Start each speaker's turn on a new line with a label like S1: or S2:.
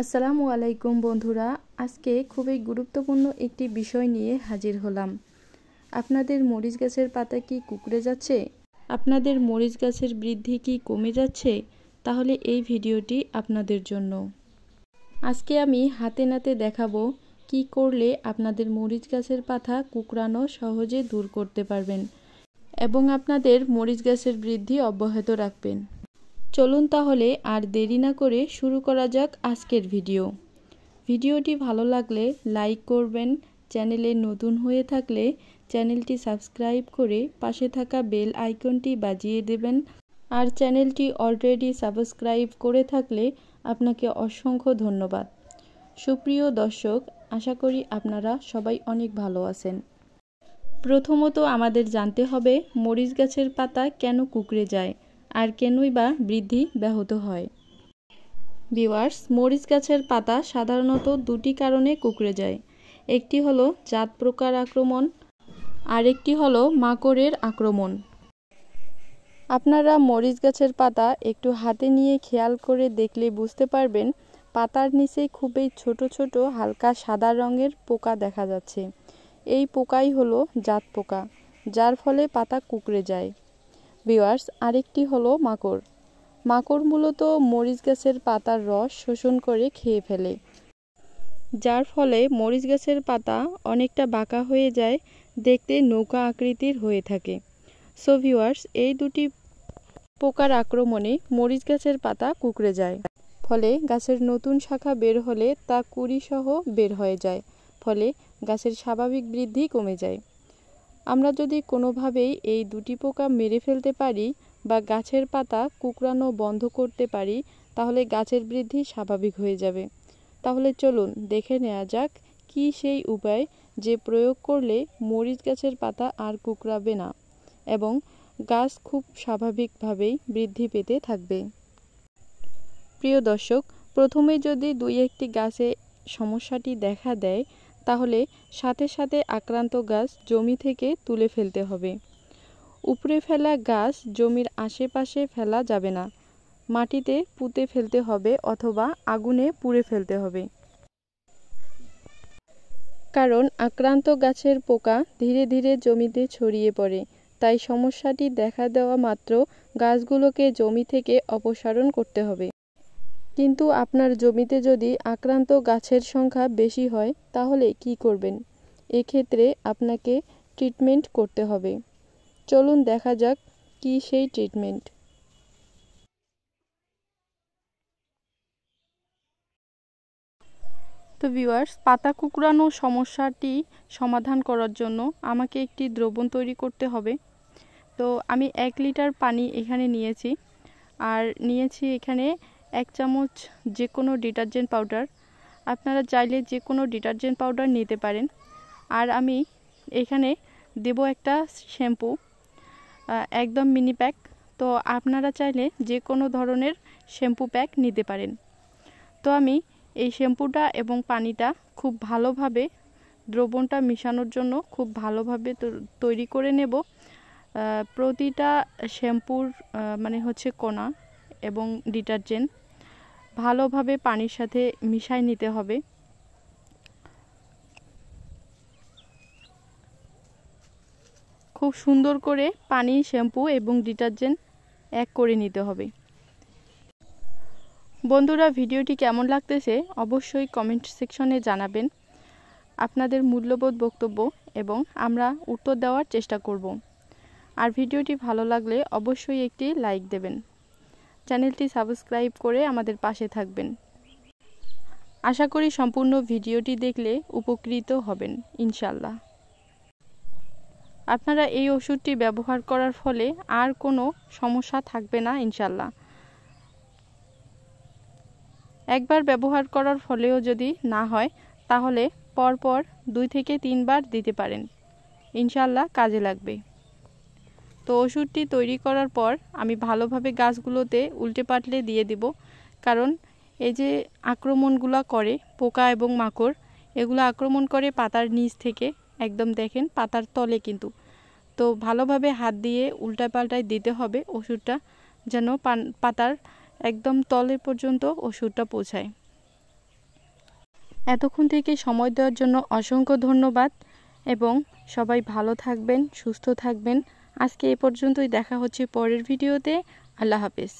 S1: আসসালামু আলাইকুম বন্ধুরা, আজকে খুবই গুরুত্বপূর্ণ একটি বিষয় নিয়ে হাজির হলাম। আপনাদের মরিচ গাছের পাতা কি কুঁকড়ে যাচ্ছে? আপনাদের মরিচ গাছের বৃদ্ধি কি কমে যাচ্ছে? তাহলে এই ভিডিওটি আপনাদের জন্য। আজকে আমি হাতে নাতে দেখাবো কি করলে আপনাদের মরিচ গাছের পাতা কুঁকড়ানো সহজে দূর করতে পারবেন এবং আপনাদের মরিচ গাছের বৃদ্ধি অব্যাহত রাখবেন। চলুন তাহলে আর দেরি না করে শুরু করা যাক আজকের ভিডিওটি ভালো লাগলে লাইক করবেন, চ্যানেলে নতুন হয়ে থাকলে চ্যানেলটি সাবস্ক্রাইব করে পাশে থাকা বেল আইকনটি বাজিয়ে দেবেন, আর চ্যানেলটি অলরেডি সাবস্ক্রাইব করে থাকলে আপনাকে অসংখ্য ধন্যবাদ। সুপ্রিয় দর্শক, আশা করি আপনারা সবাই অনেক ভালো আছেন। প্রথমত আমাদের জানতে হবে মরিচ গাছের পাতা কেন কুঁকড়ে যায় আর কেনই বা বৃদ্ধি ব্যাহত হয়। ভিউয়ার্স, মরিচ গাছের পাতা সাধারণত দুটি কারণে কুঁকড়ে যায়। একটি হলো জাত পোকার আক্রমণ, আর একটি হলো মাকড়ের আক্রমণ। আপনারা মরিচ গাছের পাতা একটু হাতে নিয়ে খেয়াল করে দেখলে বুঝতে পারবেন পাতার নিচে খুবই ছোট ছোট হালকা সাদা রঙের পোকা দেখা যাচ্ছে। এই পোকাই হলো জাত পোকা, যার ফলে পাতা কুঁকড়ে যায়। ভিউয়ার্স, আরেকটি হলো মাকড়। মাকড় মূলত মরিচ গাছের পাতার রস শোষণ করে খেয়ে ফেলে, যার ফলে মরিচ গাছের পাতা অনেকটা বাঁকা হয়ে যায়, দেখতে নৌকা আকৃতির হয়ে থাকে। সো ভিউয়ার্স, এই দুটি পোকার আক্রমণে মরিচ গাছের পাতা কুঁকড়ে যায়, ফলে গাছের নতুন শাখা বের হলে তা কুঁড়িসহ বের হয়ে যায়, ফলে গাছের স্বাভাবিক বৃদ্ধি কমে যায়। আমরা যদি কোনোভাবেই এই দুটি পোকা মেরে ফেলতে পারি বা গাছের পাতা কুঁকড়ানো বন্ধ করতে পারি, তাহলে গাছের বৃদ্ধি স্বাভাবিক হয়ে যাবে। তাহলে চলুন দেখে নেওয়া যাক কি সেই উপায় যে প্রয়োগ করলে মরিচ গাছের পাতা আর কুঁকড়াবে না এবং গাছ খুব স্বাভাবিকভাবেই বৃদ্ধি পেতে থাকবে। প্রিয় দর্শক, প্রথমে যদি দুই একটি গাছে সমস্যাটি দেখা দেয়, তাহলে সাথে সাথে আক্রান্ত গাছ জমি থেকে তুলে ফেলতে হবে। উপড়ে ফেলা গাছ জমির আশেপাশে ফেলা যাবে না, মাটিতে পুঁতে ফেলতে হবে অথবা আগুনে পুড়ে ফেলতে হবে। কারণ আক্রান্ত গাছের পোকা ধীরে ধীরে জমিতে ছড়িয়ে পড়ে, তাই সমস্যাটি দেখা দেওয়া মাত্র গাছগুলোকে জমি থেকে অপসারণ করতে হবে। কিন্তু আপনার জমিতে যদি আক্রান্ত গাছের সংখ্যা বেশি হয়, তাহলে কি করবেন? এক্ষেত্রে আপনাকে ট্রিটমেন্ট করতে হবে। চলুন দেখা যাক কি সেই ট্রিটমেন্ট। তো ভিউয়ার্স, পাতা কুঁকড়ানো সমস্যাটি সমাধান করার জন্য আমাকে একটি দ্রবণ তৈরি করতে হবে। তো আমি 1 লিটার পানি এখানে নিয়েছি, আর নিয়েছি এখানে 1 চামচ যে কোনো ডিটারজেন্ট পাউডার। আপনারা চাইলে যে কোনো ডিটারজেন্ট পাউডার নিতে পারেন। আর আমি এখানে দেব একটা শ্যাম্পু, একদম মিনি প্যাক। তো আপনারা চাইলে যে কোনো ধরনের শ্যাম্পু প্যাক নিতে পারেন। তো আমি এই শ্যাম্পুটা এবং পানিটা খুব ভালোভাবে দ্রবণটা মিশানোর জন্য খুব ভালোভাবে তৈরি করে নেব। প্রতিটা শ্যাম্পুর কণা এবং ডিটারজেন্ট ভালোভাবে পানির সাথে মিশাই নিতে হবে। খুব সুন্দর করে পানি, শ্যাম্পু এবং ডিটারজেন্ট এক করে নিতে হবে। বন্ধুরা, ভিডিওটি কেমন লাগতেছে অবশ্যই কমেন্ট সেকশনে জানাবেন আপনাদের মূল্যবোধ বক্তব্য, এবং আমরা উত্তর দেওয়ার চেষ্টা করব। আর ভিডিওটি ভালো লাগলে অবশ্যই একটি লাইক দেবেন, চ্যানেলটি সাবস্ক্রাইব করে আমাদের পাশে থাকবেন। আশা করি সম্পূর্ণ ভিডিওটি দেখলে উপকৃত হবেন ইনশাল্লাহ। আপনারা এই ওষুধটি ব্যবহার করার ফলে আর কোনো সমস্যা থাকবে না ইনশাল্লাহ। একবার ব্যবহার করার ফলেও যদি না হয়, তাহলে পরপর 2 থেকে 3 বার দিতে পারেন, ইনশাল্লাহ কাজে লাগবে। তো ওষুধটি তৈরি করার পর আমি ভালোভাবে গাছগুলোতে উল্টে পাল্টে দিয়ে দিব, কারণ এই যে আক্রমণগুলো করে পোকা এবং মাকড়, এগুলো আক্রমণ করে পাতার নিচ থেকে, একদম দেখেন পাতার তলে কিন্তু। তো ভালোভাবে হাত দিয়ে উল্টাপাল্টায় দিতে হবে ওষুধটা, যেন পাতার একদম তলে পর্যন্ত ওষুধটা পৌঁছায়। এতক্ষণ থেকে সময় দেওয়ার জন্য অসংখ্য ধন্যবাদ এবং সবাই ভালো থাকবেন, সুস্থ থাকবেন। আজকে এ পর্যন্তই, দেখা হচ্ছে পরের ভিডিওতে। আল্লাহ হাফেজ।